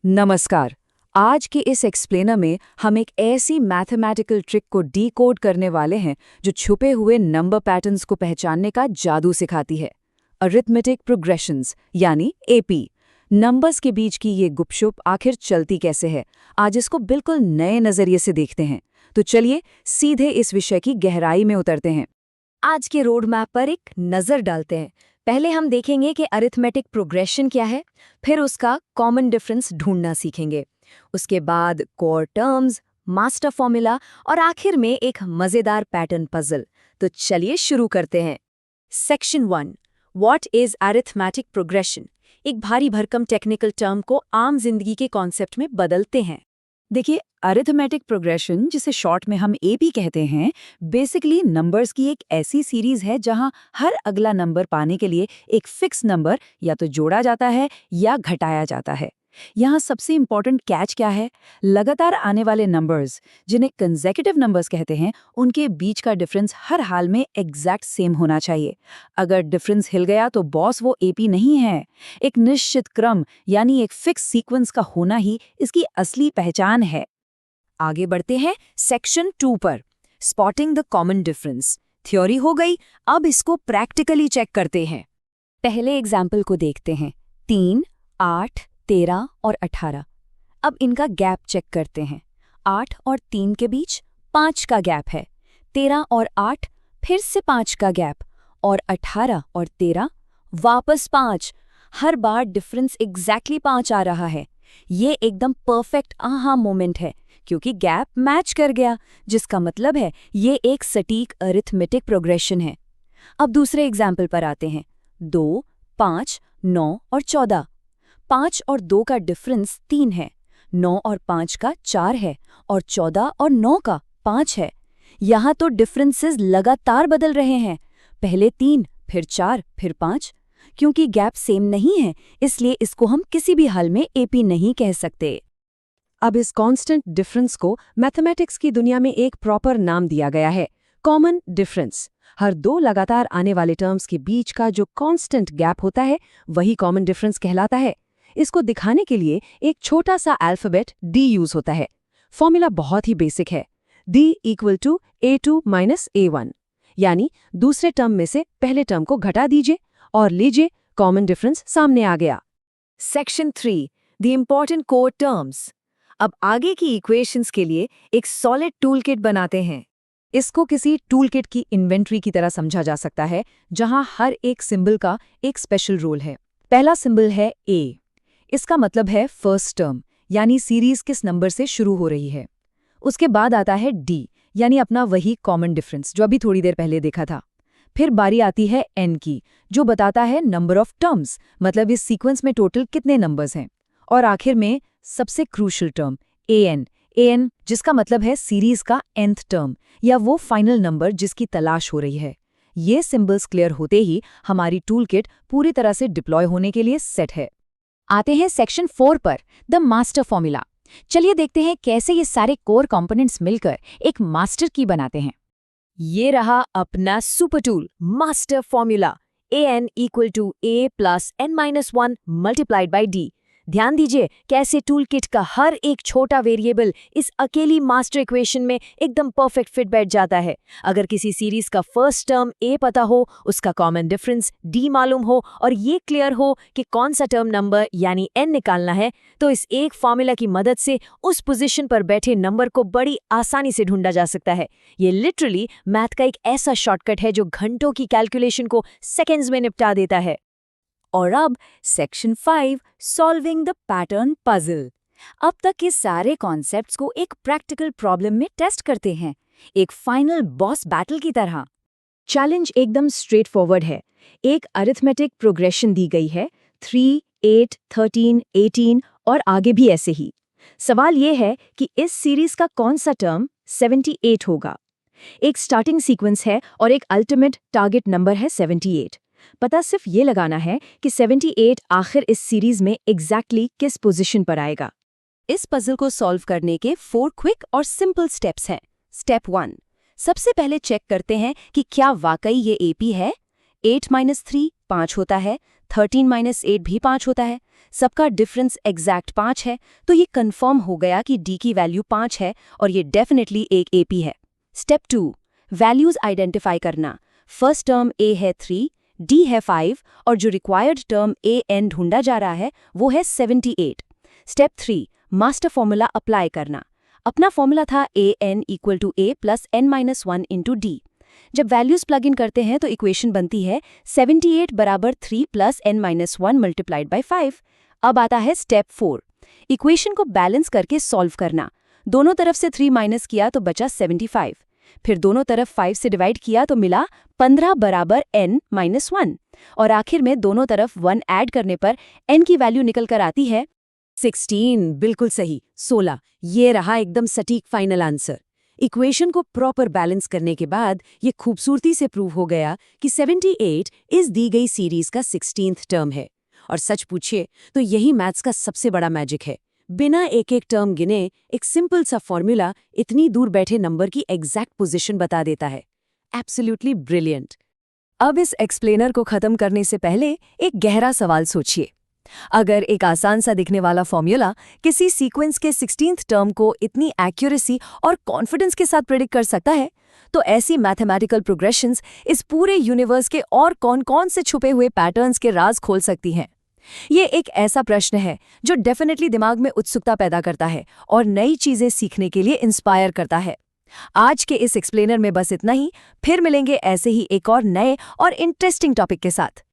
नमस्कार। आज के इस एक्सप्लेनर में हम एक ऐसी मैथमेटिकल ट्रिक को डीकोड करने वाले हैं जो छुपे हुए नंबर पैटर्न्स को पहचानने का जादू सिखाती है। अरिथमेटिक प्रोग्रेशंस यानी एपी। नंबर्स के बीच की ये गुपशुप आखिर चलती कैसे है, आज इसको बिल्कुल नए नजरिए से देखते हैं। तो चलिए सीधे इस विषय की गहराई में उतरते हैं। आज के रोड मैप पर एक नज़र डालते हैं। पहले हम देखेंगे कि अरिथमेटिक प्रोग्रेशन क्या है, फिर उसका कॉमन डिफरेंस ढूंढना सीखेंगे। उसके बाद कोर टर्म्स, मास्टर फॉर्मूला और आखिर में एक मज़ेदार पैटर्न पजल। तो चलिए शुरू करते हैं। Section 1, what is arithmetic progression. एक भारी भरकम टेक्निकल टर्म को आम जिंदगी के कॉन्सेप्ट में बदलते हैं। देखिए, अरिथमेटिक प्रोग्रेशन, जिसे शॉर्ट में हम एपी कहते हैं, बेसिकली नंबर्स की एक ऐसी सीरीज है जहां हर अगला नंबर पाने के लिए एक फिक्स नंबर या तो जोड़ा जाता है या घटाया जाता है। यहाँ सबसे इंपॉर्टेंट कैच क्या है? लगातार आने वाले नंबर्स, जिन्हें कंसेक्यूटिव नंबर्स कहते हैं, उनके बीच का डिफरेंस हर हाल में एग्जैक्ट सेम होना चाहिए। अगर डिफरेंस हिल गया तो बॉस वो एपी नहीं है। एक निश्चित क्रम यानी एक फिक्स सीक्वेंस का होना ही इसकी असली पहचान है। आगे बढ़ते हैं सेक्शन 2 पर, spotting the common difference. Theory हो गई, अब इसको प्रैक्टिकली चेक करते हैं। पहले एग्जाम्पल को देखते हैं। 3, 8, 13 और 18। अब इनका गैप चेक करते हैं। 8 और 3 के बीच 5 का गैप है। 13 और 8 फिर से 5 का गैप, और 18 और 13 वापस 5। हर बार डिफरेंस एग्जैक्टली 5 आ रहा है। ये एकदम परफेक्ट आहा मोमेंट है, क्योंकि गैप मैच कर गया, जिसका मतलब है ये एक सटीक अरिथमेटिक प्रोग्रेशन है। अब दूसरे एग्जाम्पल पर आते हैं। 2, 5, 9 और 14। 5 और 2 का डिफरेंस 3 है, 9 और 5 का 4 है, और 14 और 9 का 5 है। यहाँ तो डिफरेंसेस लगातार बदल रहे हैं, पहले 3, फिर 4, फिर 5। क्योंकि गैप सेम नहीं है, इसलिए इसको हम किसी भी हाल में एपी नहीं कह सकते। अब इस कांस्टेंट डिफरेंस को मैथमेटिक्स की दुनिया में एक प्रॉपर नाम दिया गया है, कॉमन डिफरेंस। हर दो लगातार आने वाले टर्म्स के बीच का जो कांस्टेंट गैप होता है, वही कॉमन डिफरेंस कहलाता है। इसको दिखाने के लिए एक छोटा सा अल्फाबेट डी यूज होता है। फॉर्मूला बहुत ही बेसिक है, d = a2 - a1, यानी दूसरे टर्म में से पहले टर्म को घटा दीजिए और लीजिए कॉमन डिफरेंस सामने आ गया। Section 3, the important core terms. अब आगे की इक्वेशंस के लिए एक सॉलिड टूलकिट बनाते हैं। इसको किसी टूलकिट की इन्वेंट्री की तरह समझा जा सकता है, जहां हर एक सिंबल का एक स्पेशल रोल है। पहला सिंबल है a। इसका मतलब है फर्स्ट टर्म, यानी सीरीज किस नंबर से शुरू हो रही है। उसके बाद आता है d, यानी अपना वही कॉमन डिफरेंस जो अभी थोड़ी देर पहले देखा था। फिर बारी आती है n की, जो बताता है नंबर ऑफ टर्म्स, मतलब इस सीक्वेंस में टोटल कितने नंबर्स हैं। और आखिर में सबसे क्रूशियल टर्म an, जिसका मतलब है सीरीज का nth टर्म, या वो फाइनल नंबर जिसकी तलाश हो रही है। ये सिंबल्स क्लियर होते ही हमारी टूलकिट पूरी तरह से डिप्लॉय होने के लिए सेट है। आते हैं सेक्शन 4 पर, द मास्टर फॉर्मूला। चलिए देखते हैं कैसे ये सारे कोर कंपोनेंट्स मिलकर एक मास्टर की बनाते हैं। ये रहा अपना super tool, master formula. an = a + n-1 × d। ध्यान दीजिए कैसे टूलकिट का हर एक छोटा वेरिएबल इस अकेली मास्टर इक्वेशन में एकदम परफेक्ट फिट बैठ जाता है। अगर किसी सीरीज का फर्स्ट टर्म a पता हो, उसका कॉमन डिफरेंस d मालूम हो, और ये क्लियर हो कि कौन सा टर्म नंबर यानी n निकालना है, तो इस एक फॉर्मूला की मदद से उस पोजीशन पर बैठे नंबर को बड़ी आसानी से ढूंढा जा सकता है। ये लिटरली मैथ का एक ऐसा शॉर्टकट है जो घंटों की कैलकुलेशन को सेकेंड्स में निपटा देता है। और अब section 5, solving the pattern puzzle. अब तक के सारे कॉन्सेप्ट्स को एक प्रैक्टिकल प्रॉब्लम में टेस्ट करते हैं, एक फाइनल बॉस बैटल की तरह। चैलेंज एकदम स्ट्रेट फॉरवर्ड है। एक अरिथमेटिक प्रोग्रेशन दी गई है, 3, 8, 13, 18 और आगे भी ऐसे ही। सवाल ये है कि इस सीरीज का कौन सा टर्म 78 होगा। एक स्टार्टिंग सीक्वेंस है और एक अल्टीमेट टारगेट नंबर है 78। पता सिर्फ ये लगाना है कि 78 आखिर इस सीरीज में एग्जैक्टली किस पोजीशन पर आएगा। इस पजल को सॉल्व करने के 4 क्विक और सिंपल स्टेप्स हैं। स्टेप 1, सबसे पहले चेक करते हैं कि क्या वाकई ये एपी है। 8 - 3 5 होता है, 13 माइनस 8 भी 5 होता है। सबका डिफरेंस एग्जैक्ट 5 है, तो ये कंफर्म हो गया कि डी की वैल्यू 5 है और ये डेफिनेटली एक एपी है। स्टेप 2, वैल्यूज आइडेंटिफाई करना। फर्स्ट टर्म ए है 3, डी है 5 और जो रिक्वायर्ड टर्म ए एन ढूंढा जा रहा है वो है 78। स्टेप 3, मास्टर फॉर्मूला अप्लाई करना। अपना फॉर्मूला था a n equal to a plus n minus 1 into d. जब वैल्यूज प्लग इन करते हैं तो इक्वेशन बनती है 78 बराबर 3 plus n minus 1 multiplied by 5। अब आता है स्टेप 4, इक्वेशन को बैलेंस करके सॉल्व करना। दोनों तरफ से 3 माइनस किया तो बचा 75, फिर दोनों तरफ 5 से डिवाइड किया तो मिला 15 बराबर n माइनस 1 और आखिर में दोनों तरफ 1 ऐड करने पर n की वैल्यू निकल कर आती है 16। बिल्कुल सही, 16। ये रहा एकदम सटीक फाइनल आंसर। इक्वेशन को प्रॉपर बैलेंस करने के बाद ये खूबसूरती से प्रूव हो गया कि 78 इस दी गई सीरीज का 16th टर्म है। और सच पूछिए तो यही मैथ्स का सबसे बड़ा मैजिक है। बिना एक एक टर्म गिने एक सिंपल सा फॉर्मूला इतनी दूर बैठे नंबर की एग्जैक्ट पोजीशन बता देता है। Absolutely brilliant. अब इस एक्सप्लेनर को खत्म करने से पहले एक गहरा सवाल सोचिए। अगर एक आसान सा दिखने वाला फॉर्मूला किसी सीक्वेंस के 16th टर्म को इतनी एक्यूरेसी और कॉन्फिडेंस के साथ प्रेडिक्ट कर सकता है, तो ऐसी मैथमेटिकल प्रोग्रेशंस इस पूरे यूनिवर्स के और कौन-कौन से छुपे हुए पैटर्न्स के राज खोल सकती हैं? ये एक ऐसा प्रश्न है जो डेफिनेटली दिमाग में उत्सुकता पैदा करता है और नई चीजें सीखने के लिए इंस्पायर करता है। आज के इस एक्सप्लेनर में बस इतना ही, फिर मिलेंगे ऐसे ही एक और नए और इंटरेस्टिंग टॉपिक के साथ।